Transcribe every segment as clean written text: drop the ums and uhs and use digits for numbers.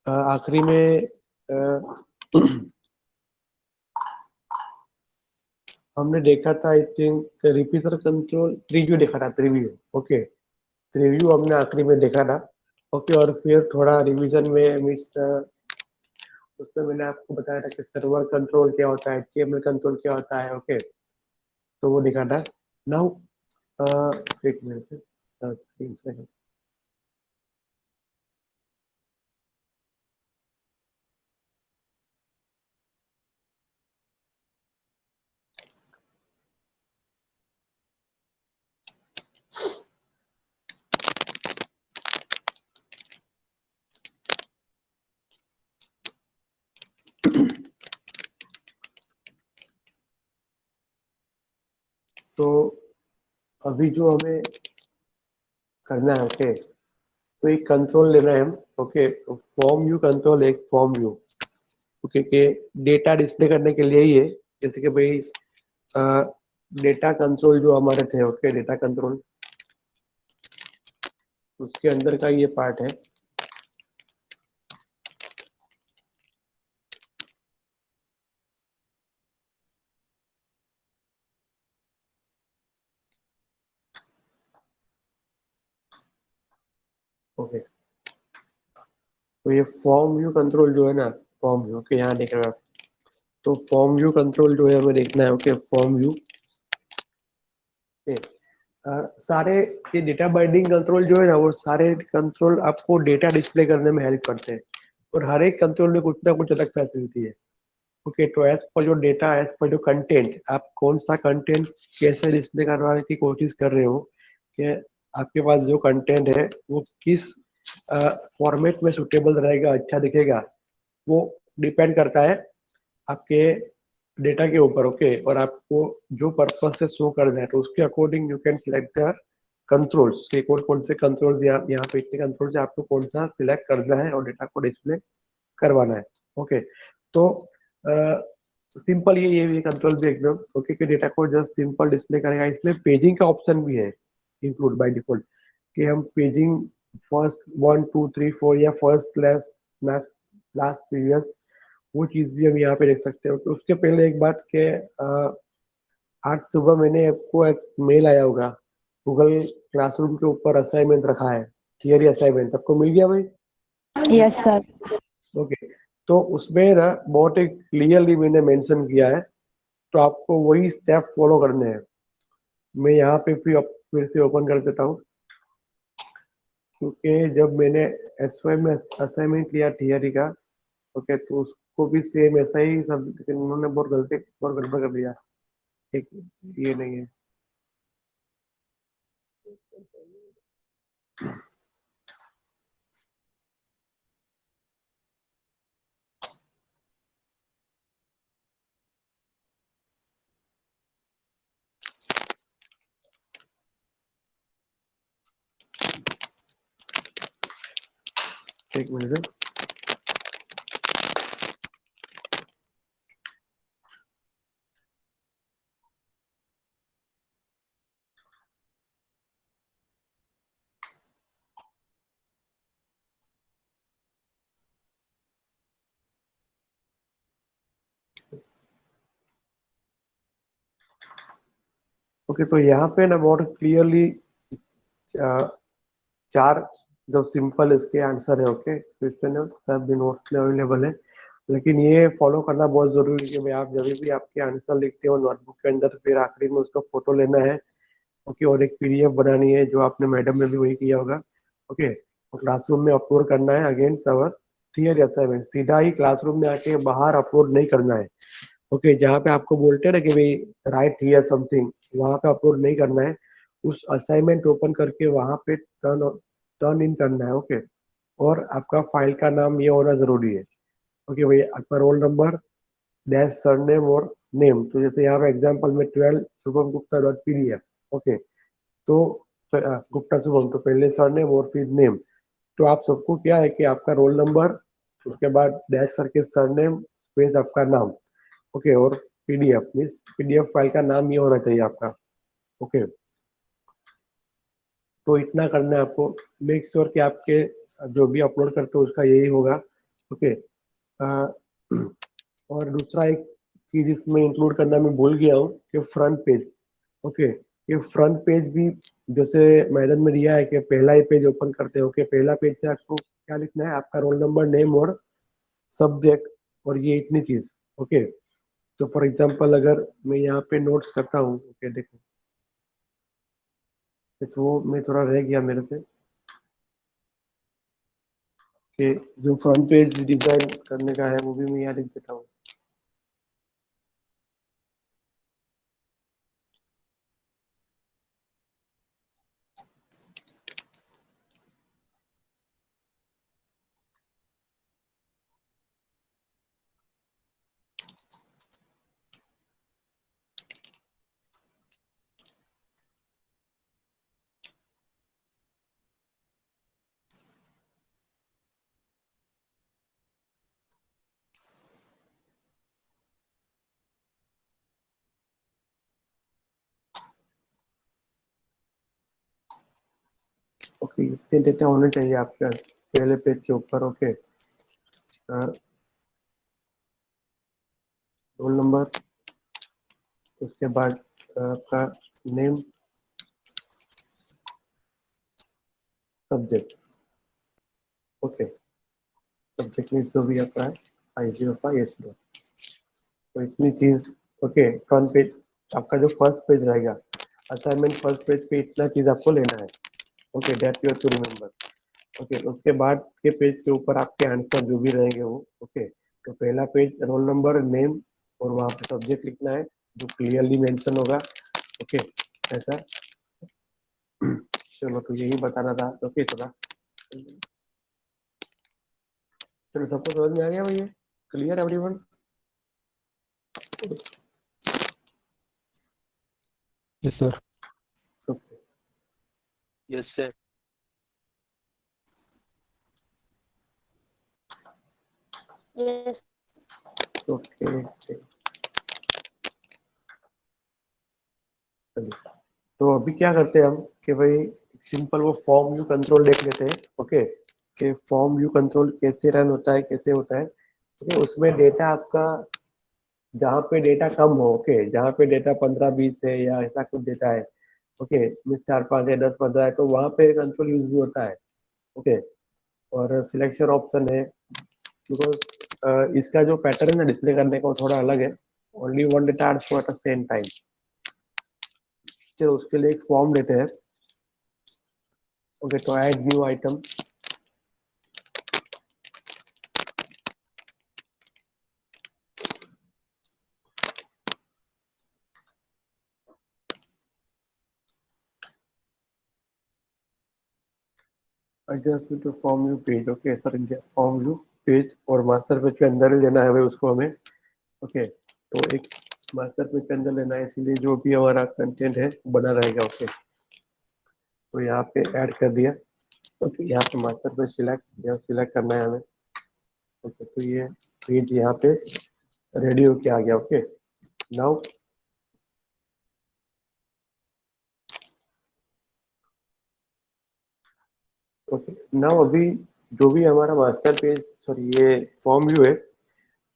आखिरी में हमने देखा था I think repeater control preview देखा था, प्रीव्यू। ओके, प्रीव्यू हमने आखिरी में देखा था। ओके, और फिर थोड़ा रिवीजन में मीन्स उसमें मैंने आपको बताया था कि सर्वर कंट्रोल क्या होता है, एचटीएमएल कंट्रोल क्या होता है। ओके, तो वो देखा था। नाउ एक मिनट, 10 3 सेकंड। तो अभी जो हमें करना है, ओके, तो एक कंट्रोल लेना है हम। ओके, फॉर्म व्यू कंट्रोल, एक फॉर्म व्यू। ओके, के डेटा डिस्प्ले करने के लिए ही है। जैसे कि भाई डेटा कंट्रोल जो हमारे थे, ओके, डेटा कंट्रोल उसके अंदर का ये पार्ट है। ओके, तो ये फॉर्म व्यू कंट्रोल जो है ना, फॉर्म व्यू के यहाँ देख रहे हो आप। तो फॉर्म व्यू कंट्रोल जो है हमें देखना है। ओके, फॉर्म व्यू सारे ये डेटा बाइंडिंग कंट्रोल जो है ना, वो सारे कंट्रोल आपको डेटा डिस्प्ले करने में हेल्प करते हैं। और हर एक कंट्रोल में कुछ ना कुछ अलग फैसिलिटी है। ओके, तो एज पर जो डेटा, एज पर जो कंटेंट, आप कौन सा कंटेंट कैसे डिस्प्ले करवाने की कोशिश कर रहे हो, कि आपके पास जो कंटेंट है वो किस फॉर्मेट में सुटेबल रहेगा, अच्छा दिखेगा, वो डिपेंड करता है आपके डेटा के ऊपर। ओके, और आपको जो पर्पज से शो करना है, तो उसके according you can select the controls के कौन कौन से कंट्रोल्स, यहाँ पे इतने कंट्रोल से आपको कौन सा सिलेक्ट करना है और डेटा को डिस्प्ले करवाना है। ओके, तो सिंपल ये कंट्रोल भी एकदम ओके, कि डेटा को जस्ट सिंपल डिस्प्ले करेगा। इसमें पेजिंग का ऑप्शन भी है इंक्लूड बाय डिफॉल्ट, कि हम पेजिंग फर्स्ट 1 2 3 4 या फर्स्ट लास्ट लास्ट प्रीवियस, वो चीज भी हम यहाँ पे देख सकते हो। तो उसके पहले एक बात के आज सुबह मैंने आपको एक मेल आया होगा, गूगल क्लासरूम के ऊपर असाइनमेंट रखा है, थियरी असाइनमेंट, सबको मिल गया भाई? Yes sir. ओके, तो उसमें ना बहुत एक क्लियरली मैंने मेंशन किया है, तो आपको वही स्टेप फॉलो करने हैं। मैं यहाँ पे फिर से ओपन कर देता हूँ, क्योंकि जब मैंने एच में असाइनमेंट लिया थियरी का, ओके, तो उसको भी सेम ऐसा ही सब, लेकिन उन्होंने बहुत गड़बड़ कर दिया। एक ये नहीं है। एक मिनट। ओके, तो यहाँ पे ना बहुत क्लियरली चार जो सिंपल इसके आंसर है। ओके, तो इसमें ना सब भी नोट्स में अवेलेबल है, लेकिन ये फॉलो करना बहुत जरूरी है कि भाई आप जब भी आपके आंसर लिखते हो नोटबुक के अंदर, फिर आखिरी में उसका फोटो लेना है। ओके, और एक पीडीएफ बनानी है, जो आपने मैडम ने भी वही किया होगा। ओके, और क्लासरूम में अपलोड करना है अगेंस्ट आवर थियरी असाइनमेंट। सीधा ही क्लासरूम में आके बाहर अपलोड नहीं करना है। ओके, जहाँ पे आपको बोलते हैं ना कि भाई राइट हियर समथिंग, वहां पे अपलोड नहीं करना है। उस असाइनमेंट ओपन करके वहां पे टर्न टर्न इन करना है। ओके, और आपका फाइल का नाम ये होना जरूरी है। ओके भाई, आपका रोल नंबर डैश सरनेम और नेम। तो जैसे यहाँ पे एग्जांपल में 12 Shubham Gupta dot PDF. Okay, तो गुप्ता शुभम, तो पहले सरनेम और फिर नेम। तो आप सबको क्या है कि आपका रोल नंबर, उसके बाद डैश करके सरनेम स्पेस आपका नाम। ओके, और पीडीएफ मीन्स पीडीएफ फाइल का नाम ये होना चाहिए आपका। ओके, तो इतना करना है आपको। मेक श्योर कि आपके जो भी अपलोड करते हो उसका यही होगा। ओके। और दूसरा एक चीज इसमें इंक्लूड करना मैं भूल गया हूँ कि फ्रंट पेज। ओके, ये फ्रंट पेज भी जैसे मैडम में दिया है कि पहला ही पेज ओपन करते हो, कि पहला पेज से आपको क्या लिखना है, आपका रोल नंबर, नेम और सब्जेक्ट, और ये इतनी चीज। ओके, तो फॉर एग्जांपल अगर मैं यहाँ पे नोट्स करता हूँ, ओके देखो, इस वो मैं थोड़ा रह गया मेरे से कि जो फ्रंट पेज डिजाइन करने का है वो भी मैं यहाँ लिख देता हूँ। ओके, इतने डेटा होने चाहिए आपके पहले पेज के ऊपर। ओके, रोल नंबर, उसके बाद आपका नेम, सब्जेक्ट। ओके, सब्जेक्ट में जो भी आता है I05 तो इतनी चीज। ओके, फ्रंट पेज आपका जो फर्स्ट पेज रहेगा, असाइनमेंट फर्स्ट पेज पे इतना चीज आपको लेना है। Okay, that you have to remember. Okay, उसके बाद के पेज के ऊपर आपके आंसर जो भी रहेंगे वो। ओके, तो पहला पेज रोल नंबर, नेम और वहाँ पे सब्जेक्ट लिखना है जो क्लियरली मेंशन होगा। ओके, ऐसा। चलो, तो यही बताना था। ओके, थोड़ा चलो, सबको समझ में आ गया भैया? Clear everyone? Yes, sir. Okay, Yes, sir. Yes. Okay. तो अभी क्या करते हैं हम कि भाई सिंपल वो फॉर्म व्यू कंट्रोल देख लेते हैं। ओके, कि फॉर्म व्यू कंट्रोल कैसे रन होता है, कैसे होता है। ओके, उसमें डेटा आपका जहाँ पे डेटा कम हो, ओके, जहाँ पे डेटा 15-20 है या ऐसा कुछ डेटा है, ओके, मीन्स 4-5 है, 10-15 है, तो वहाँ पे कंट्रोल यूज भी होता है। ओके, और सिलेक्शन ऑप्शन है, बिकॉज इसका जो पैटर्न है ना डिस्प्ले करने का वो थोड़ा अलग है। Only one data are show at the same time. चलो, उसके लिए एक फॉर्म लेते हैं। ओके, तो add new item. Adjust to form view page. Okay sir, form view page और मास्टर पेज के अंदर ही लेना है भाई उसको हमें। ओके, तो एक मास्टर पेज के अंदर लेना है, इसीलिए जो भी हमारा कंटेंट है वो बना रहेगा। ओके, तो यहाँ पे ऐड कर दिया। ओके, यहाँ पे मास्टर पेज यहाँ सिलेक्ट करना है हमें। ओके, तो ये पेज यहाँ पे रेडी होके आ गया। ओके, नाउ ओके, नाउ अभी जो भी हमारा मास्टर पेज, सॉरी ये फॉर्म व्यू है,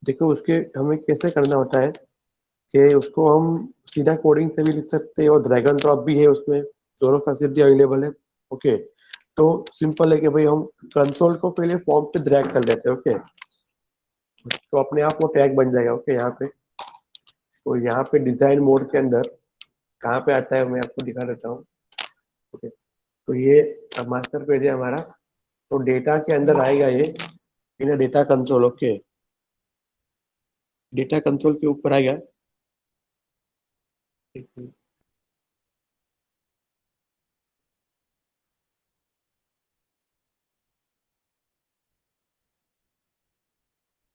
देखो उसके हमें कैसे करना होता है कि उसको हम सीधा कोडिंग से भी लिख सकते हैं और ड्रैग एंड ड्रॉप भी है उसमें, दोनों फैसिलिटी अवेलेबल है। ओके, तो सिंपल है कि भाई हम कंसोल को पहले फॉर्म पे ड्रैग कर लेते हैं। ओके, तो अपने आप वो टैग बन जाएगा। ओके, यहाँ पे, तो यहाँ पे डिजाइन मोड के अंदर कहाँ पे आता है मैं आपको दिखा देता हूँ। ओके, तो ये मास्टर पेज है हमारा, तो डेटा के अंदर आएगा ये in data console. Okay, data console के ऊपर आएगा।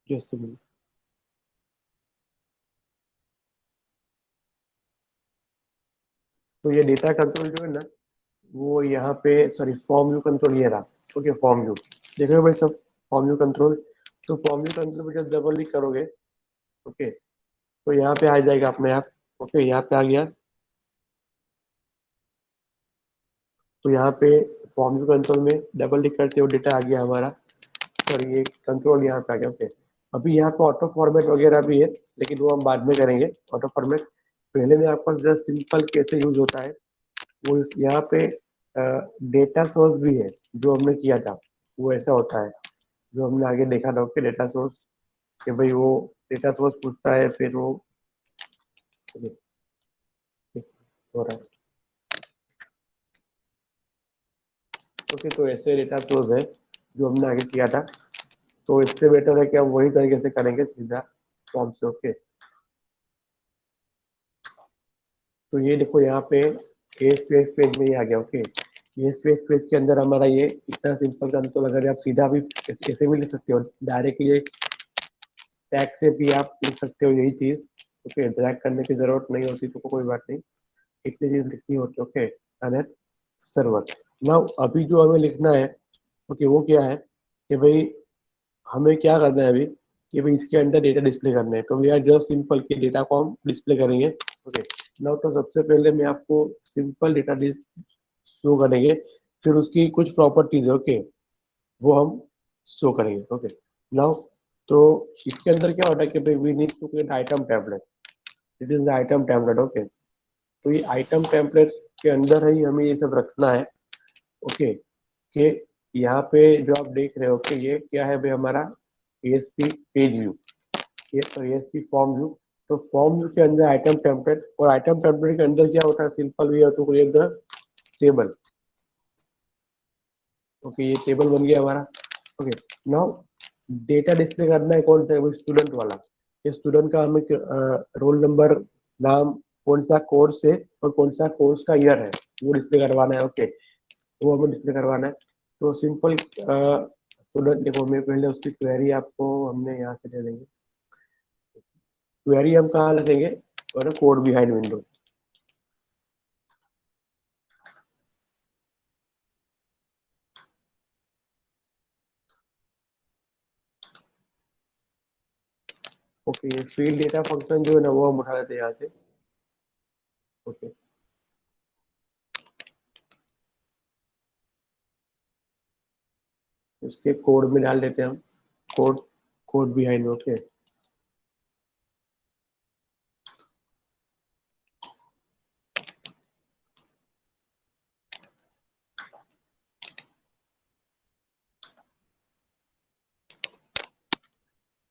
Just a minute। तो ये डेटा कंसोल जो है ना, वो यहाँ पे, सॉरी फॉर्म व्यू कंट्रोल ये रहा। ओके, फॉर्म व्यू देखो भाई सब, फॉर्म व्यू कंट्रोल। तो फॉर्म व्यू कंट्रोल पे जब डबल क्लिक करोगे, ओके, तो यहाँ पे आ जाएगा अपने आप। ओके, यहाँ पे आ गया। तो यहाँ पे फॉर्म व्यू कंट्रोल में डबल क्लिक करते हो डेटा आ गया हमारा। सॉरी ये कंट्रोल यहाँ पे आ गया। ओके, अभी यहाँ पे ऑटो फॉर्मेट वगैरह भी है, लेकिन वो हम बाद में करेंगे। ऑटो फॉर्मेट पहले में आपका जस्ट सिंपल कैसे यूज होता है वो यहाँ पे डेटा सोर्स भी है जो हमने किया था, वो ऐसा होता है जो हमने आगे देखा था। ओके, डेटा सोर्स कि भाई वो डेटा सोर्स पूछता है, फिर वो हो रहा है। ओके, तो ऐसे डेटा सोर्स है जो हमने आगे किया था, तो इससे बेटर है कि हम वही तरीके से करेंगे सीधा फॉर्म से। ओके, तो ये देखो यहाँ पे ये स्पेस पेज में ये आ गया। ओके, ये स्पेस पेज के अंदर हमारा ये इतना सिंपल कंट्रोल, अगर आप सीधा भी ऐसे भी लिख सकते हो, डायरेक्टली टैग से भी आप लिख सकते हो यही चीज। ओके, ड्रैग करने की जरूरत नहीं होती तो कोई बात नहीं, इतनी चीज लिखनी होती। Okay, अनेट server. नाउ अभी जो हमें लिखना है, ओके, वो क्या है कि भाई हमें क्या करना है अभी कि भाई इसके अंदर डेटा डिस्प्ले करना है, तो वी आर जस्ट सिंपल कि डेटा को हम डिस्प्ले करेंगे। ओके, नाउ तो सबसे पहले मैं आपको सिंपल डेटा शो करेंगे, फिर उसकी कुछ प्रॉपर्टीज है। ओके, वो हम शो करेंगे। ओके, नाउ तो इसके अंदर क्या होता है कि भाई we need to create item template. It is the item template. Okay, तो ये आइटम टेम्पलेट के अंदर ही हमें ये सब रखना है। ओके, कि यहाँ पे जो आप देख रहे हो, ओके, ये क्या है भाई हमारा ASP पेज व्यू, ये ASP फॉर्म व्यू। तो फॉर्म व्यू के अंदर आइटम टेम्पलेट, और आइटम टेम्पलेट के अंदर क्या होता है, simple we have to create the table. Okay, ये टेबल बन गया हमारा। ओके, नाउ डेटा डिस्प्ले करना है कौन सा है, वो स्टूडेंट वाला। ये स्टूडेंट का हमें रोल नंबर, नाम, कौन सा कोर्स है और कौन सा कोर्स का ईयर है वो डिस्प्ले करवाना है। ओके, वो हमें डिस्प्ले करवाना है। तो सिंपल स्टूडेंट देखो, मैं पहले उसकी क्वेरी आपको हमने यहाँ से दे देंगे। क्वेरी हम कहाँ लिखेंगे, और कोड बिहाइंड विंडो। ओके, ये फील्ड डेटा फंक्शन जो है ना वो हम उठा लेते हैं यहाँ से। ओके, उसके कोड में डाल देते हैं हम कोड, कोड बिहाइंड। ओके,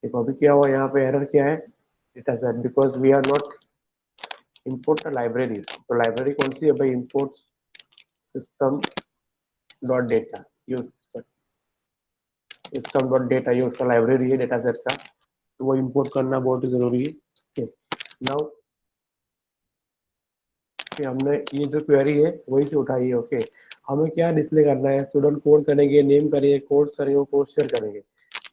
देखो अभी क्या हुआ, यहाँ पे एरर क्या है, data set, because we are not import libraries. तो लाइब्रेरी कौन सी है भाई, import system dot data, use system dot data, ये उसका लाइब्रेरी है डेटा सेट का, तो वो इम्पोर्ट करना बहुत ही जरूरी है। ओके, नाउ हमने ये जो क्वेरी है वही से उठाई है। ओके, हमें क्या डिस्प्ले करना है, स्टूडेंट कोड करेंगे, नेम करेंगे, कोर्स करेंगे, कोर्स शेयर करेंगे,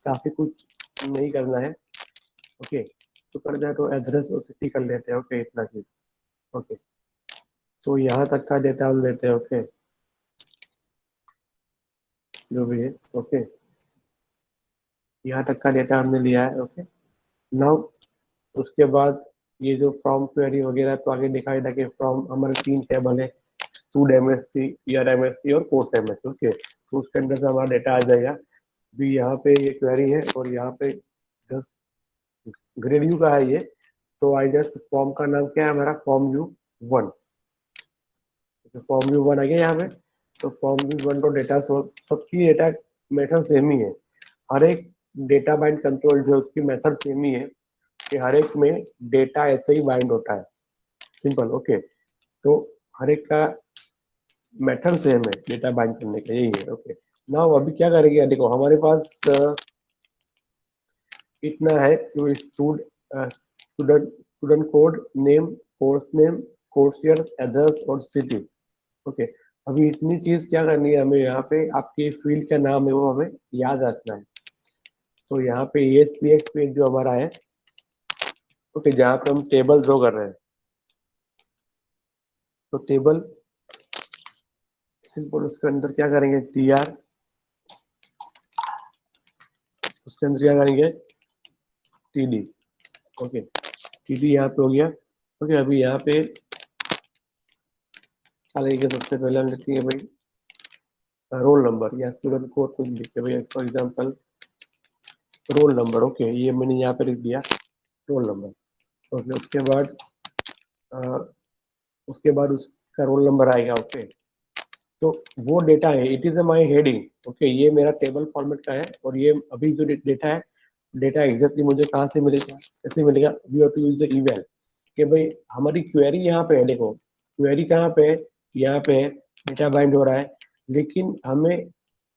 काफी कुछ नहीं करना है। ओके, तो करना है तो एड्रेस और सिटी कर लेते हैं। ओके, इतना चीज। ओके, तो यहाँ तक का डेटा हम लेते हैं। ओके, जो भी है। ओके, यहाँ तक का डेटा हमने लिया है। ओके, नाउ उसके बाद ये जो फ्रॉम क्वेरी वगैरह तो आगे दिखाई था कि फ्रॉम हमारे 3 टेबल है, स्टूड MSc, ईयर MSc और कोर्स MSc। ओके, तो उसके अंदर से हमारा डेटा आ जाएगा। भी यहाँ पे ये क्वेरी है और यहाँ पे जस्ट ग्रेड यू का है ये, तो आई जस्ट फॉर्म का नाम क्या है हमारा, फॉर्म यू 1। फॉर्म व्यू 1 आ गया यहाँ पे। तो फॉर्म व्यू 1 तो डेटा सबकी डेटा मेथड सेम ही है, हर एक डेटा बाइंड कंट्रोल जो उसकी मेथड सेम ही है, कि हर एक में डेटा ऐसे ही बाइंड होता है, सिंपल। ओके, तो हर एक का मेथड सेम है डेटा बाइंड करने का, यही है। ओके, नाउ अभी क्या करेंगे, देखो हमारे पास इतना है जो student student code, name, course year, address और सिटी। ओके, अभी इतनी चीज क्या करनी है हमें, यहाँ पे आपके फील्ड का नाम है वो हमें याद रखना है। तो यहाँ पे ESPX पेज जो हमारा है, ओके, जहाँ पे हम टेबल ड्रॉ कर रहे हैं, तो टेबल सिंपल उसके अंदर क्या करेंगे, TR, उसके अंदर क्या करेंगे, TD। ओके, TD यहाँ पे हो गया। ओके, अभी यहाँ पे क्या लगेगा, सबसे पहले हम लिखते हैं भाई रोल नंबर या स्टूडेंट कोड कुछ लिखते हैं भाई, for example roll number. Okay, ये मैंने यहाँ पे लिख दिया रोल नंबर। ओके, उसके बाद उसका रोल नंबर आएगा। ओके, तो वो डेटा है, it is my heading. Okay, ये मेरा टेबल फॉर्मेट का है, और ये अभी जो डेटा है, डेटा एग्जैक्टली मुझे कहाँ से मिलेगा, कैसे मिलेगा, we have to use the eval. कि भाई हमारी क्वेरी यहाँ पे है, देखो क्वेरी कहाँ पे है, यहाँ पे है, डेटा बाइंड हो रहा है, लेकिन हमें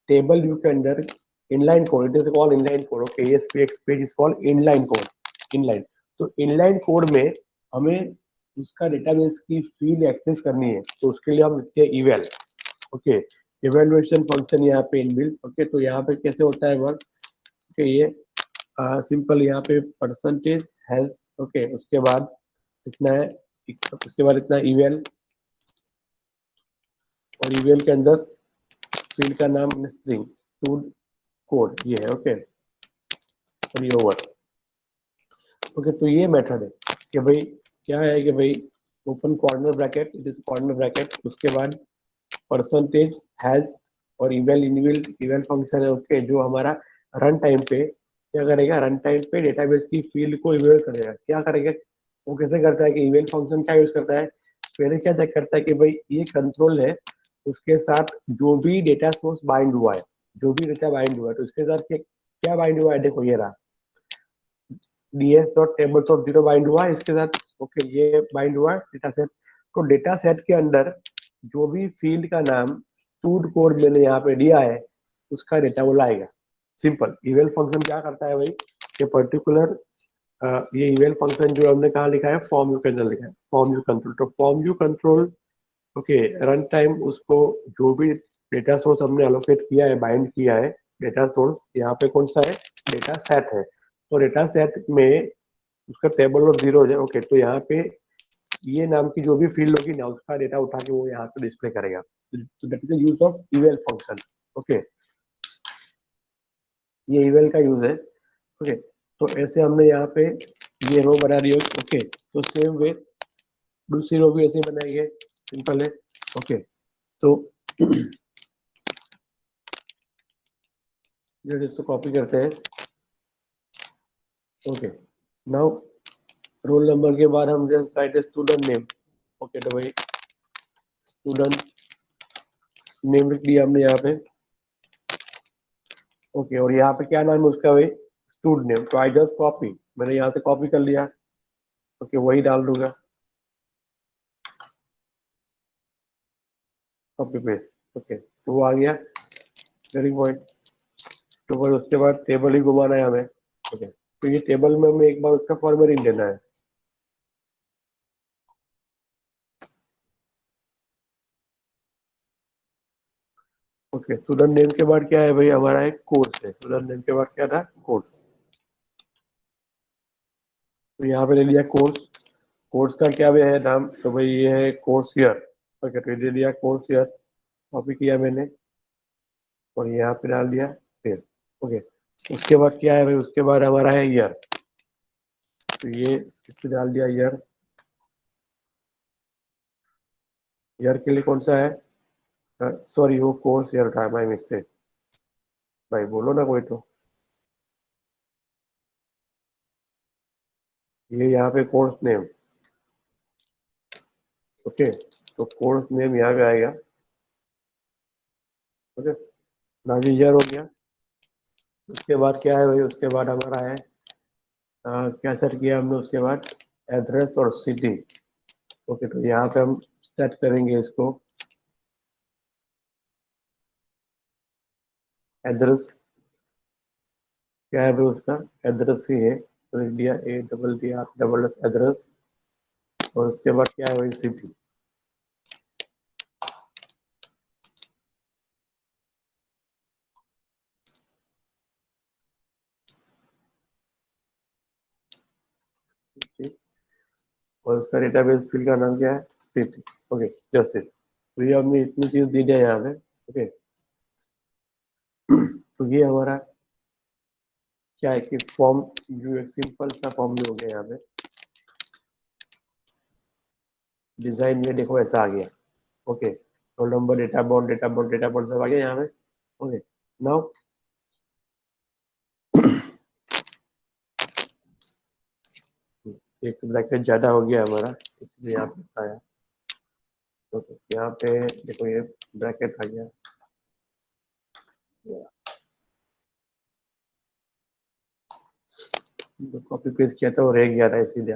टेबल व्यू के अंदर inline code, it is called inline code. Okay, ASPX page is called inline code, inline. तो इनलाइन कोड में हमें उसका डेटाबेस की फील्ड एक्सेस करनी है, तो उसके लिए हम लिखते हैं इवैल। ओके, इवैल्यूएशन फंक्शन यहाँ पे इनबिल्ट। ओके, तो यहाँ पे कैसे होता है वर्क, ओके, ये सिंपल यहाँ पे परसेंटेज हैज। ओके, उसके बाद इतना है, उसके बाद इतना इवेल, और इवेल के अंदर फील्ड का नाम स्ट्रिंग टू कोड ये है। ओके, और ये ओवर। ओके, तो ये मेथड है कि भाई क्या है कि भाई open corner bracket, it is corner bracket, उसके बाद परसेंटेज हैज, और इवेल इनबिल्ट इवेल फंक्शन है। ओके, जो हमारा रन टाइम पे क्या करेगा, रन टाइम पे डेटाबेस की फील्ड को इवेल करेगा। क्या करेगा, वो कैसे करता है कि इवेल फंक्शन क्या यूज करता है, पहले क्या चेक करता है कि भाई ये कंट्रोल है, उसके साथ जो भी डेटा सोर्स बाइंड हुआ है, जो भी डेटा बाइंड हुआ है, तो उसके साथ क्या बाइंड हुआ है, देखो ये रहा ds.tables.0 बाइंड हुआ है इसके साथ। ओके, ये बाइंड हुआ है डेटा सेट। तो डेटा सेट के अंदर जो भी फील्ड का नाम टूड कोड मैंने यहाँ पे दिया है, उसका डेटा वो लाएगा। सिंपल इवेल फंक्शन क्या करता है भाई, ये पर्टिकुलर ये इवेल फंक्शन जो हमने कहा लिखा है, फॉर्म यू कंट्रोल लिखा है, फॉर्म यू कंट्रोल। तो form you control, okay, run time उसको जो भी डेटा सोर्स हमने अलोकेट किया है, बाइंड किया है, डेटा सोर्स यहाँ पे कौन सा है, डेटा सेट है। तो डेटा सेट में उसका टेबल और जीरो है। ओके, तो यहाँ पे ये नाम की जो भी फील्ड होगी ना, उसका डेटा उठा के वो यहाँ पे डिस्प्ले करेगा। तो that is the use of eval function. Okay, ये इवेल का यूज है। ओके, तो ऐसे हमने यहाँ पे ये रो बना दी। ओके, तो सेम वे दूसरी रो भी ऐसे बनाएंगे, सिंपल है। ओके, तो जैसे इसको कॉपी करते हैं। ओके, नाउ रोल नंबर के बाद हम just right student name. Okay, तो भाई स्टूडेंट नेम लिख दिया हमने यहाँ पे। ओके, और यहाँ पे क्या नाम है उसका भाई, स्टूडेंट नेम। तो आई जस्ट कॉपी, मैंने यहाँ से कॉपी कर लिया। ओके, वही डाल दूंगा, कॉपी पेस्ट। ओके, तो वो आ गया वेरी पॉइंट। तो बस उसके बाद टेबल ही घुमाना है हमें। ओके, तो ये टेबल में हमें एक बार उसका फॉर्मेटिंग देना है। ओके, स्टूडेंट नेम के बाद क्या है भाई, हमारा एक कोर्स है। स्टूडेंट नेम के बाद क्या था, कोर्स। तो यहाँ पे ले लिया कोर्स। कोर्स का क्या भी है नाम, तो भाई ये है कोर्स ईयर। ओके, तो ये ले लिया कोर्स ईयर, कॉपी किया मैंने, और यहाँ पे डाल दिया फिर। ओके, उसके बाद क्या है भाई, उसके बाद हमारा है ईयर। तो ये इसमें डाल दिया ईयर। ईयर के लिए कौन सा है, सॉरी वो कोर्स ईयर था, माई मिस्टेक। भाई बोलो ना कोई तो। ये यहाँ पे कोर्स नेम। ओके, तो कोर्स नेम यहाँ पे आएगा। ओके, ना जी ईयर हो गया। उसके बाद क्या है भाई, उसके बाद हमारा है क्या सेट किया हमने, उसके बाद एड्रेस और सिटी। ओके, तो यहाँ पे हम सेट करेंगे इसको एड्रेस। क्या है भाई उसका, एड्रेस ही है, तो लिख दिया A double D R double S address. और उसके बाद क्या है भाई, सिटी। और उसका डेटाबेस फील्ड का नाम क्या है, सिटी। Okay, just it. तो ये हमने इतनी चीज दी है यहाँ पे। ओके, तो ये हमारा क्या है कि फॉर्म जो एक सिंपल सा फॉर्म में हो गया यहाँ पे। डिजाइन में देखो ऐसा आ गया। Okay, roll number, data bond सब आ गया यहाँ पे। ओके, नाउ एक ब्रैकेट ज्यादा हो गया हमारा, इसलिए यहाँ पे आया। तो यहाँ पे देखो ये ब्रैकेट आ गया, जो कॉपी पेस्ट किया था वो रह गया था इसीलिए।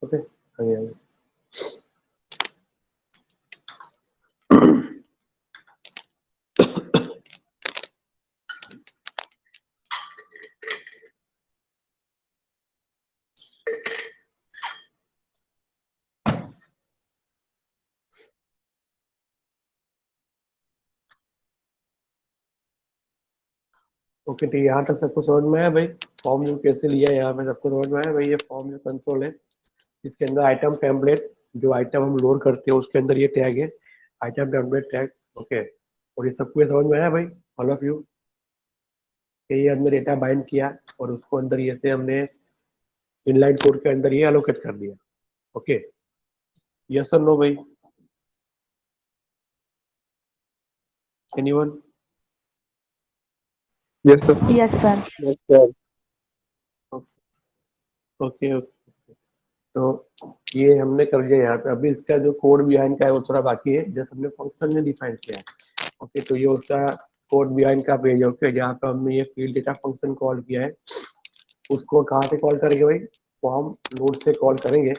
ओके, आ गया। ओके, तो यहाँ तक सबको समझ में आया भाई, फॉर्म व्यू कैसे लिया है, यहाँ पे सबको समझ में आया भाई। ये फॉर्म व्यू कंट्रोल है, इसके अंदर आइटम टेम्पलेट, जो आइटम हम लोड करते हैं उसके अंदर ये टैग है, आइटम टेम्पलेट टैग। ओके, और ये सबको ये समझ में आया भाई, ऑल ऑफ यू, ये हमने डेटा बाइंड किया और उसको अंदर ये से हमने इनलाइन कोड के अंदर ये एलोकेट कर दिया। ओके, यस और नो भाई, anyone? Yes, sir. Yes, sir. Yes, sir. Okay, तो ये हमने कर दिया यहाँ पे। अभी इसका जो कोड बिहाइंड का है वो थोड़ा बाकी है, जैसे हमने फंक्शन में डिफाइन किया है। ओके, तो ये उसका कोड बिहाइंड का पेज है। ओके, जहाँ पे हमने ये फील्ड डेटा फंक्शन कॉल किया है, उसको कहाँ से कॉल करेंगे भाई, फॉर्म लोड से कॉल करेंगे,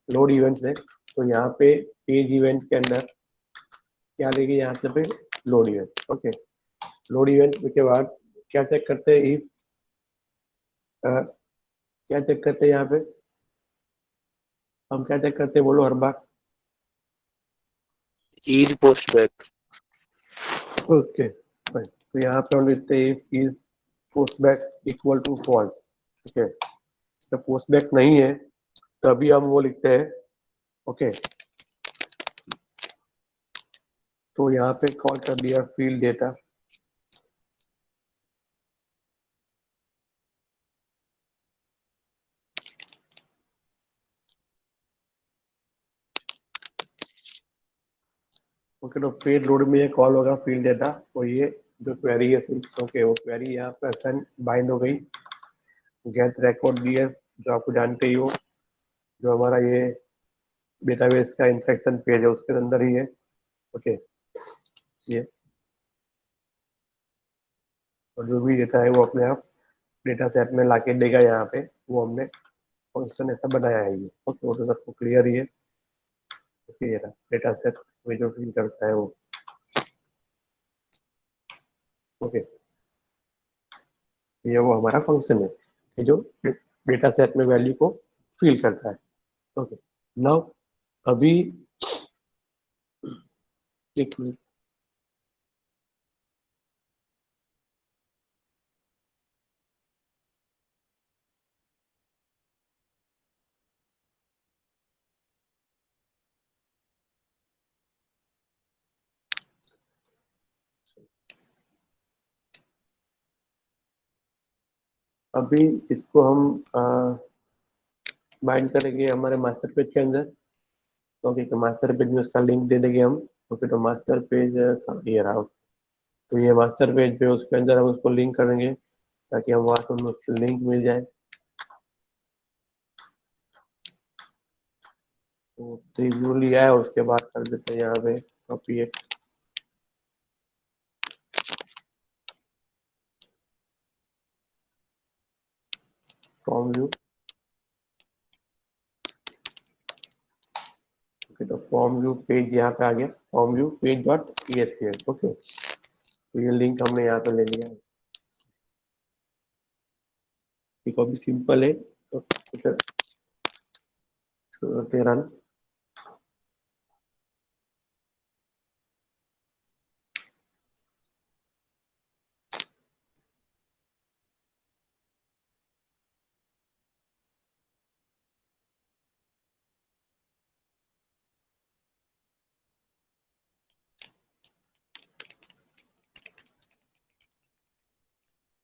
लोड इवेंट से। तो यहाँ पे पेज इवेंट के अंदर क्या लेंगे, यहाँ से पे load event. Okay, load event के बाद क्या चेक करते हैं, इफ क्या चेक करते हैं यहाँ पे, हम क्या चेक करते हैं, बोलो हर बार। Each post back. ओके, तो यहाँ पे हम लिखते हैं if is post back equal to false. ठीक है, जब पोस्ट बैक नहीं है तभी हम वो लिखते हैं। ओके, तो यहाँ पे कॉल कर दिया फील्ड डेटा। ओके, तो पेज लोड में ये कॉल होगा फील्ड डेटा, और ये जो क्वेरी है, ओके, वो क्वेरी यहाँ पे असाइन बाइंड हो गई गेट रिकॉर्ड डीएस, जो आपको जानते ही हो, जो हमारा ये डेटाबेस का इंस्ट्रक्शन पेज है उसके अंदर ही है। ओके, ये और जो भी डेटा है वो अपने आप डेटा सेट में लाके देगा यहाँ पे, वो हमने फंक्शन ऐसा बनाया है ये। ओके, वो तो सबको क्लियर ही है। ओके, ये डेटा सेट में जो फिल करता है वो। ओके, ये वो हमारा फंक्शन है ये जो डेटा सेट में वैल्यू को फिल करता है। ओके, नाउ अभी एक मिनट, अभी इसको हम बाइंड करेंगे हमारे मास्टर पेज के अंदर। ओके, तो मास्टर पेज में उसका लिंक दे देंगे हम। ओके, तो मास्टर पेज ये रहा। तो ये मास्टर पेज पे उसके अंदर हम उसको लिंक करेंगे ताकि हम वहाँ से उसको लिंक मिल जाए। तो प्रीव्यू लिया है, उसके बाद कर देते हैं यहाँ पे कॉपी है। फॉर्म व्यू, ओके, तो फॉर्म व्यू पेज यहाँ पे आ गया, form view page dot ESQL। Okay, तो ये लिंक हमने यहाँ पे ले लिया है, ये काफी सिंपल है। तो रन।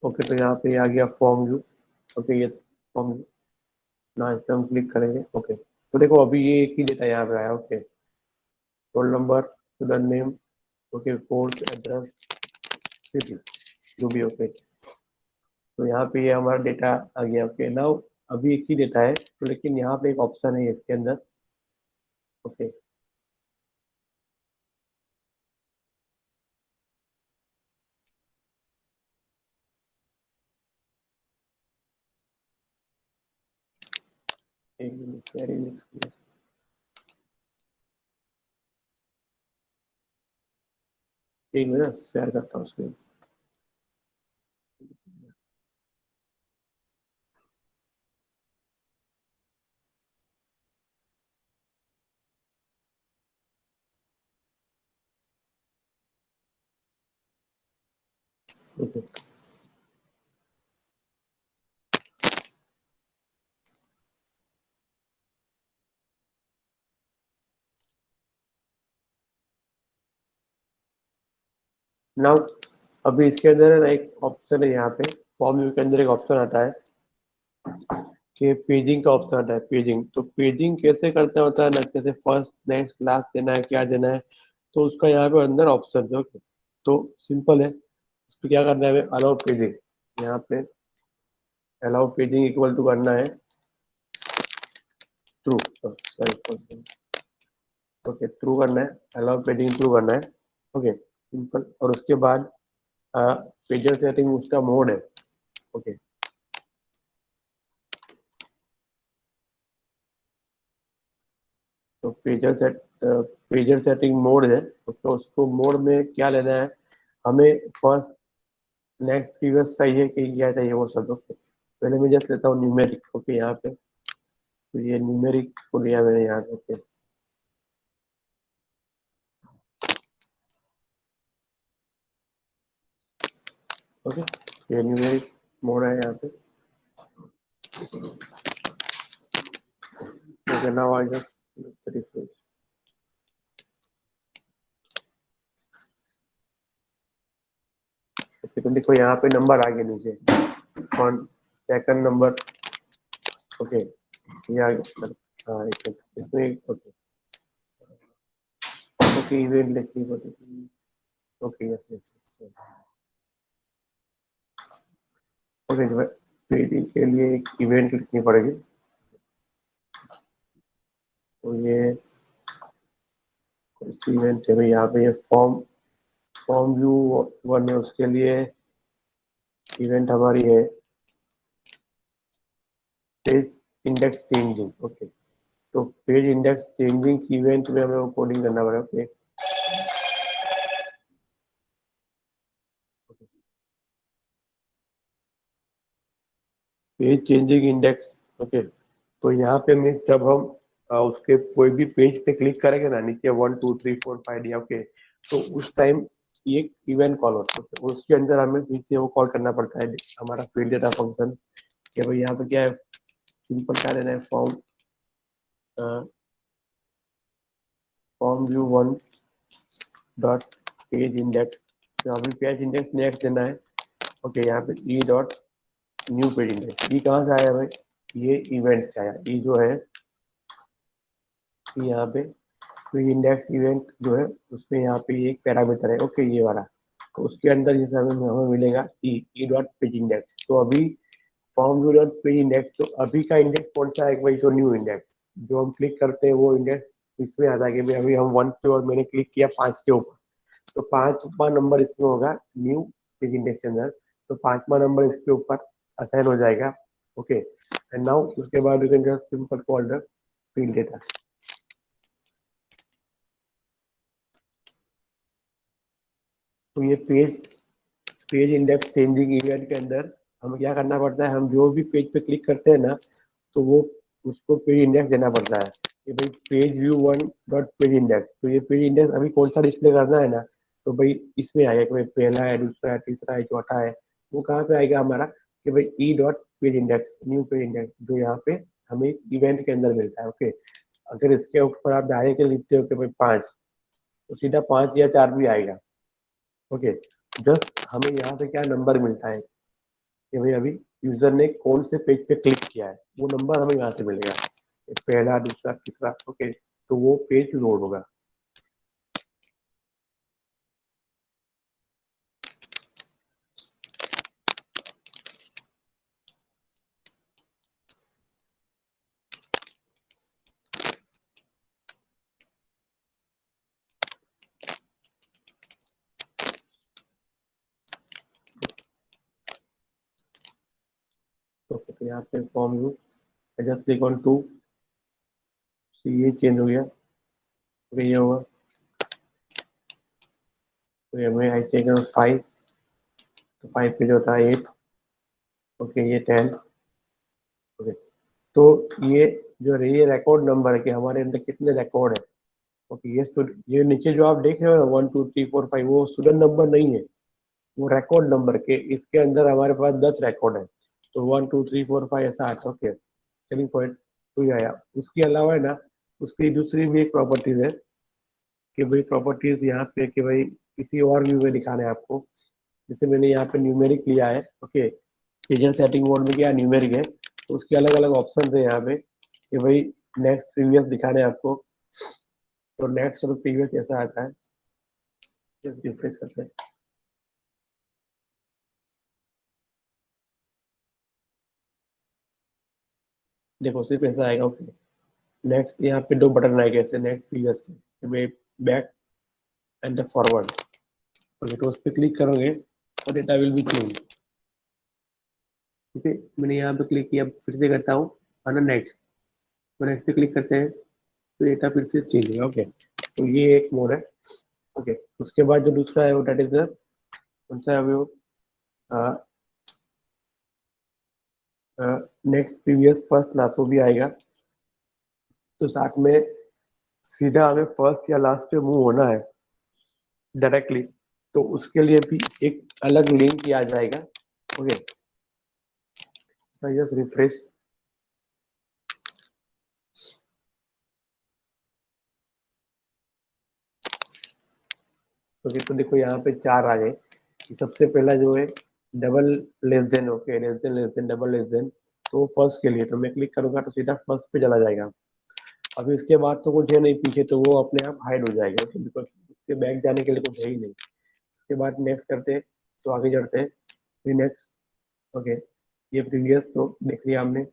ओके, तो यहाँ पे आ गया फॉर्म व्यू। ओके, ये फॉर्म व्यू, ना इस पे हम क्लिक करेंगे। ओके, तो देखो अभी ये एक ही डेटा यहाँ पे आया, okay, roll number, student name, okay, course, address, city, जो भी, ओके। तो यहाँ पे ये हमारा डेटा आ गया, ओके। नाउ अभी एक ही डेटा है, तो लेकिन यहाँ पे एक ऑप्शन है इसके अंदर, ओके। एक मिनट शेयर करता हूँ स्क्रीन। ओके, नाउ अभी इसके अंदर है ना एक ऑप्शन है, यहाँ पे फॉर्म व्यू के अंदर एक ऑप्शन आता है कि पेजिंग का ऑप्शन आता है, पेजिंग। तो पेजिंग कैसे करता होता है ना, जैसे फर्स्ट, नेक्स्ट, लास्ट देना है, क्या देना है, तो उसका यहाँ पे अंदर ऑप्शन है, ओके। तो सिंपल है, इस पे क्या करना है हमें, अलाउ पेजिंग, यहाँ पे अलाउ पेजिंग इक्वल टू करना है ट्रू, सॉरी, ओके, थ्रू करना है, अलाउ पेजिंग थ्रू करना है, ओके, सिंपल। और उसके बाद पेजर सेटिंग उसका मोड है, ओके। तो पेजर सेटिंग मोड है, तो उसको मोड में क्या लेना है हमें, फर्स्ट, नेक्स्ट, प्रीवियस चाहिए कि क्या चाहिए वो सब, ओके। पहले मैं जस्ट लेता हूँ न्यूमेरिक, ओके, यहाँ पे तो ये न्यूमेरिक को लिया मैंने यहाँ पे, ओके। ओके, ये न्यूमेरिक मोड है यहाँ पे, okay. Now I just refresh, okay. तो देखो यहाँ पे नंबर आ गए नीचे, कौन, सेकंड नंबर, ओके, ये आ गया, हाँ एक मिनट, इसमें, ओके, ओके, इवेंट लिखनी पड़ेगी, okay, yes yes yes, okay. Paging के लिए एक इवेंट लिखनी पड़ेगी, तो ये इवेंट है भाई, यहाँ पे ये फॉर्म फॉर्म व्यू वन है, उसके लिए इवेंट हमारी है पेज इंडेक्स चेंजिंग, ओके। तो पेज इंडेक्स चेंजिंग इवेंट में हमें कोडिंग करना पड़ेगा, okay. Page changing index, okay. तो यहाँ पे मीन्स जब हम उसके कोई भी पेज पे क्लिक करेंगे ना, नीचे 1 2 3 4 5 दिया, ओके, तो उस टाइम ये इवेंट कॉल होता है, तो उसके अंदर हमें फिर से वो कॉल करना पड़ता है हमारा फील्ड डेटा फंक्शन, कि भाई यहाँ पे क्या है, सिंपल क्या लेना है, form form view one dot page index, तो अभी पेज इंडेक्स नेक्स्ट देना है, ओके। यहाँ पे e dot new page index, e कहाँ से आया भाई, ये इवेंट से आया, ई जो है यहाँ पे पेज इंडेक्स इवेंट जो है उसमें यहाँ पे एक पैरामीटर है, ओके, ये वाला। तो उसके अंदर जैसे हमें हमें मिलेगा ई डॉट पेज इंडेक्स, तो अभी form view dot page index, तो अभी का इंडेक्स कौन सा है भाई, तो न्यू इंडेक्स, जो हम क्लिक करते हैं वो इंडेक्स इसमें आता है कि भाई अभी हम 1 पे और मैंने क्लिक किया 5 के ऊपर, तो 5वां नंबर इसमें होगा न्यू पेज इंडेक्स के अंदर, तो 5वां नंबर इसके ऊपर असाइन हो जाएगा, ओके। एंड नाउ उसके बाद you can just simple call the field data. तो ये पेज इंडेक्स चेंजिंग इवेंट के अंदर हमें क्या करना पड़ता है, हम जो भी पेज पे क्लिक करते हैं ना, तो वो उसको पेज इंडेक्स देना पड़ता है कि भाई page view one dot page index, तो ये पेज इंडेक्स अभी कौन सा डिस्प्ले करना है ना, तो भाई इसमें आएगा कि भाई पहला है, दूसरा है, तीसरा है, चौथा है, वो कहाँ पे आएगा हमारा कि भाई E dot page index, new page index, जो यहाँ पे हमें इवेंट के अंदर मिलता है, ओके। अगर इसके ऊपर आप डायरेक्टली लिखते हो कि भाई 5, तो सीधा 5 या 4 भी आएगा, ओके। जस्ट हमें यहाँ पे क्या नंबर मिलता है कि भाई अभी यूजर ने कौन से पेज पे क्लिक किया है, वो नंबर हमें यहाँ से मिलेगा। पहला दूसरा तीसरा, ओके, तो वो पेज लोड होगा। ओके, तो यहाँ पे form you just click on 2, ये चेंज हो गया, ओके, ये होगा, तो ये मैं आई चेक 5, तो 5 पे जो होता है 8, ओके, ये 10, ओके। तो ये जो ये रिकॉर्ड नंबर है कि हमारे अंदर कितने रिकॉर्ड है, ओके, ये नीचे जो आप देख रहे हो ना 1 2 3 4 5, वो स्टूडेंट नंबर नहीं है, वो रिकॉर्ड नंबर के इसके अंदर हमारे पास 10 रिकॉर्ड है, तो 1 2 3 4 5 ऐसा आता है, ओके, चलिए पॉइंट तो ये आया। उसके अलावा है ना, उसकी दूसरी भी एक प्रॉपर्टीज है कि भाई प्रॉपर्टीज यहाँ पे कि भाई किसी और व्यू में दिखाना है आपको, जैसे मैंने यहाँ पे न्यूमेरिक लिया है, ओके, फीचर सेटिंग मोड में क्या न्यूमेरिक है, तो उसके अलग अलग ऑप्शन है यहाँ पे कि भाई नेक्स्ट प्रीवियस दिखाने हैं आपको, तो नेक्स्ट और प्रीवियस ऐसा आता है, रिफ्रेश करते हैं, देखो सिर्फ ऐसा आएगा, ओके। नेक्स्ट यहाँ पे दो बटन आएंगे ऐसे नेक्स्ट प्रीवियस के, बैक एंड फॉरवर्ड, ओके, तो उस पर क्लिक करोगे और डेटा विल बी चेंज, ठीक है। मैंने यहाँ पे क्लिक किया, फिर से करता हूँ, और ना नेक्स्ट, तो नेक्स्ट पे क्लिक करते हैं तो डेटा फिर से चेंज होगा, ओके, तो ये एक मोड है, ओके। उसके बाद जो दूसरा है वो डेट इज कौन सा है वो, नेक्स्ट प्रीवियस फर्स्ट लास्ट वो भी आएगा, तो साथ में सीधा हमें फर्स्ट या लास्ट पे मूव होना है डायरेक्टली, तो उसके लिए भी एक अलग लिंक किया जाएगा, ओके, जस्ट रिफ्रेश, ओके, तो देखो यहाँ पे 4 आ गए, सबसे पहला जो है double less than, okay, less than double less than, तो फर्स्ट के लिए तो मैं क्लिक करूंगा तो सीधा फर्स्ट पे चला जाएगा। अभी इसके बाद तो कुछ है नहीं पीछे, तो वो अपने आप हाइड हो जाएगा, तो बिकॉज उसके बैक जाने के लिए कुछ है ही नहीं। उसके बाद नेक्स्ट करते हैं, तो आगे चढ़ते हैं, फिर नेक्स्ट, ओके, ये प्रीवियस तो देख लिया हमने,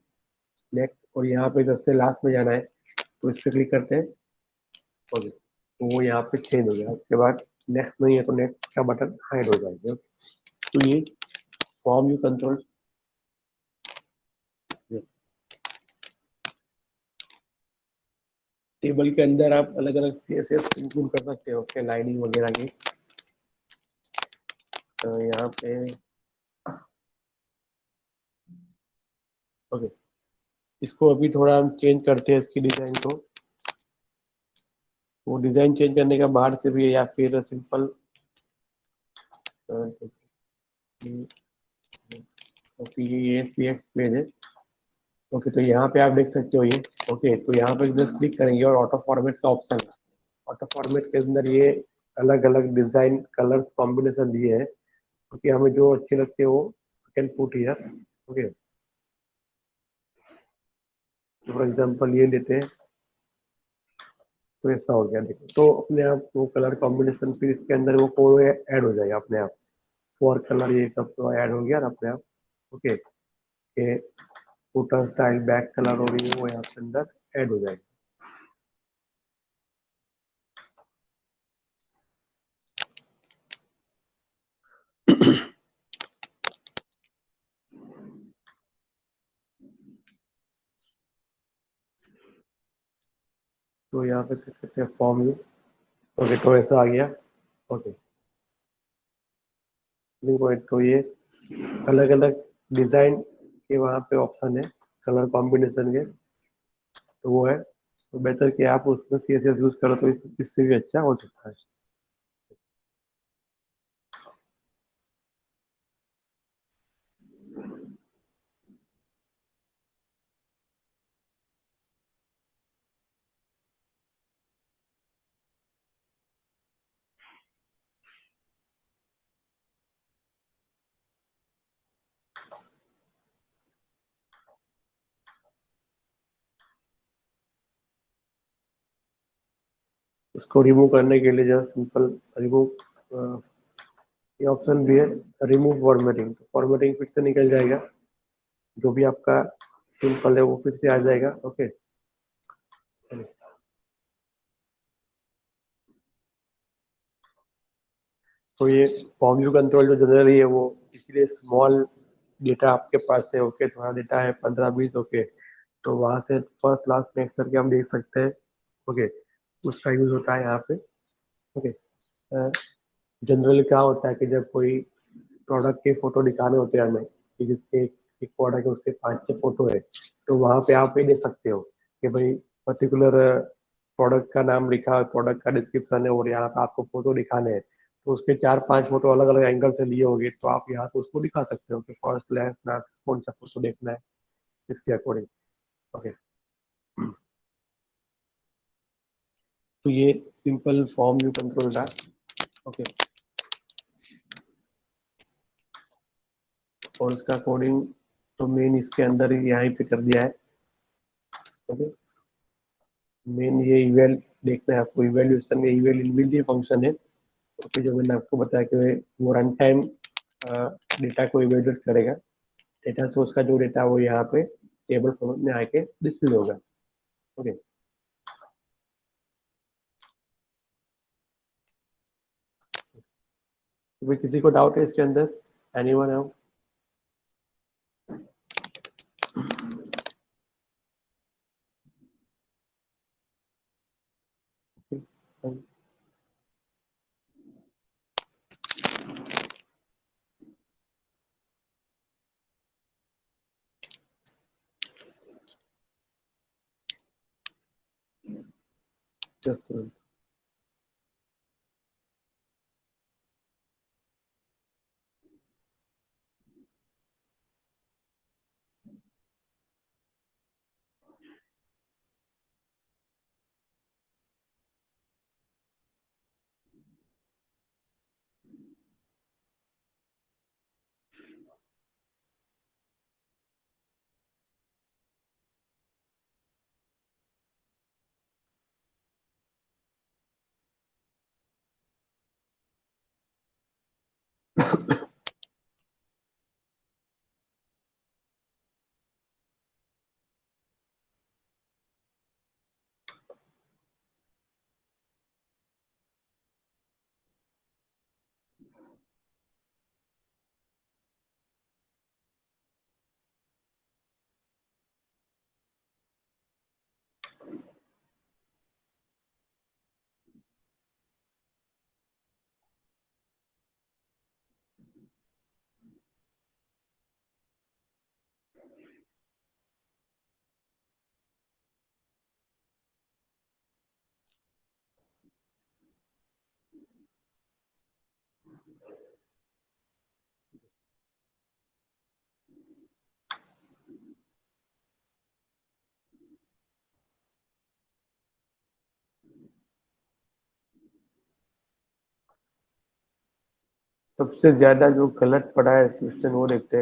नेक्स्ट, और यहाँ पे सबसे लास्ट में जाना है, तो इस पर क्लिक करते हैं, ओके, तो वो यहाँ पे चेंज हो गया। उसके बाद नेक्स्ट नहीं है तो नेक्स्ट का बटन हाइड हो जाएगा, तो ये फॉर्म यू कंट्रोल, टेबल के अंदर आप अलग अलग CSS इंक्लूड कर सकते हो, ओके, लाइनिंग वगैरह की, तो यहाँ पे, ओके, इसको अभी थोड़ा हम चेंज करते हैं इसकी डिजाइन को, वो डिजाइन चेंज करने का बाहर से भी है या फिर सिंपल, ये SPX पेज है, ओके, तो यहाँ पे आप देख सकते हो ये, ओके, तो यहाँ पे जस्ट क्लिक करेंगे और ऑटो फॉर्मेट का ऑप्शन, ऑटो फॉर्मेट के अंदर ये अलग अलग डिजाइन कलर्स कॉम्बिनेशन दिए है, क्योंकि हमें जो अच्छे लगते हैं वो can put here, okay, for example ये लेते हैं, तो ऐसा हो गया, देखो, तो अपने आप वो कलर कॉम्बिनेशन फिर इसके अंदर वो कोड ऐड हो जाएगा अपने आप, फॉर कलर ये सब तो ऐड हो गया अपने आप, ओके, ये फुटर स्टाइल बैक कलर हो रही है वो यहाँ के अंदर ऐड हो जाएगी। तो यहाँ पे देख सकते हैं फॉर्म यू, ओके, तो ऐसा आ गया, ओके, तो ये अलग अलग डिजाइन के वहाँ पे ऑप्शन है कलर कॉम्बिनेशन के, तो वो है, तो बेहतर कि आप उसमें CSS यूज करो तो इससे भी अच्छा हो सकता है। उसको रिमूव करने के लिए जस्ट सिंपल रिमूव, ये ऑप्शन भी है, रिमूव फॉर्मेटिंग। फॉर्मेटिंग फिर से निकल जाएगा, जो भी आपका सिंपल है वो फिर से आ जाएगा। ओके, तो ये फॉर्म व्यू कंट्रोल जो जनरली है वो इसलिए स्मॉल डेटा आपके पास है, ओके, थोड़ा डेटा है 15-20, ओके, तो वहां से फर्स्ट लास्ट नेक्स्ट करके हम देख सकते हैं। ओके, उसका यूज होता है यहाँ पे। ओके, जनरली क्या होता है कि जब कोई प्रोडक्ट के फोटो दिखाने होते हैं हमें, कि जिसके एक प्रोडक्ट है उसके 5-6 फोटो है, तो वहां पे आप ये देख सकते हो कि भाई पर्टिकुलर प्रोडक्ट का नाम लिखा है, प्रोडक्ट का डिस्क्रिप्शन है, और यहाँ पे आपको फोटो दिखाने हैं, तो उसके 4-5 फोटो अलग अलग एंगल से लिए होंगे, तो आप यहाँ पे उसको दिखा सकते हो कि फर्स्ट लेफ्ट ना कौन सा फोटो देखना है इसके अकॉर्डिंग। ओके, तो ये सिंपल फॉर्म व्यू कंट्रोल था। ओके, और उसका कोडिंग तो मेन इसके अंदर ही यहाँ पे कर दिया है। ओके, मेन ये इवेल देखना है आपको, इवेल्यूशन में इवेल इनबिल्ट फंक्शन है। ओके, जो मैंने आपको बताया कि वो रन टाइम डेटा को इवेल्यूएट करेगा, डेटा सोर्स का जो डेटा वो यहाँ पे टेबल फॉर्मेट में आके डिस्प्ले होगा। ओके, तो किसी को डाउट है इसके अंदर? एनीवन है? जस्ट सबसे ज्यादा जो गलत पड़ा है सिस्टम वो देखते हैं।